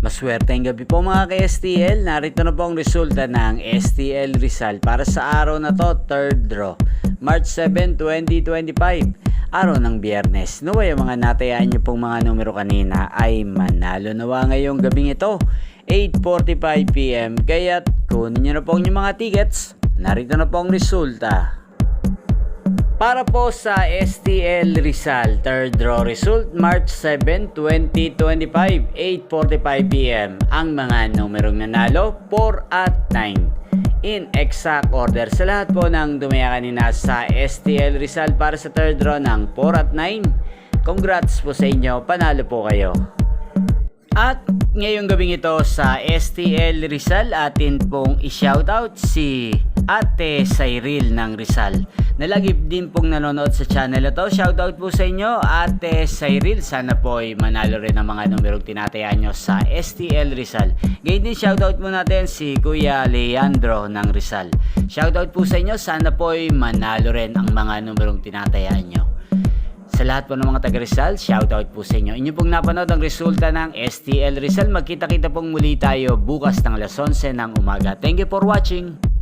Maswerteng gabi po mga ka-STL. Narito na po ang resulta ng STL Rizal para sa araw na to, third draw, March 7, 2025, araw ng Biyernes. Naway ang mga natayaan nyo pong mga numero kanina ay manalo nawa ngayong gabing ito, 8:45 PM. Kaya't kunin nyo na po ang inyong mga tickets. Narito na po ang resulta. Para po sa STL Rizal, third draw result, March 7, 2025, 8:45 PM. Ang mga numerong nanalo, 4 at 9. In exact order sa lahat po ng dumaya kanina sa STL Rizal para sa third draw ng 4 at 9. Congrats po sa inyo, panalo po kayo. At ngayong gabing ito sa STL Rizal, atin pong i-shoutout si Ate Cyril ng Rizal na lagi din pong nanonood sa channel na to. Shoutout po sa inyo, Ate Cyril. Sana po ay manalo rin ang mga numerong tinatayaan nyo sa STL Rizal. Ngayon din shoutout po natin si Kuya Leandro ng Rizal. Shoutout po sa inyo, sana po ay manalo rin ang mga numerong tinatayaan nyo. Sa lahat po ng mga taga-Rizal, shoutout po sa inyo. Inyo pong napanood ang resulta ng STL Rizal. Magkita-kita pong muli tayo bukas ng alas 11 ng umaga. Thank you for watching.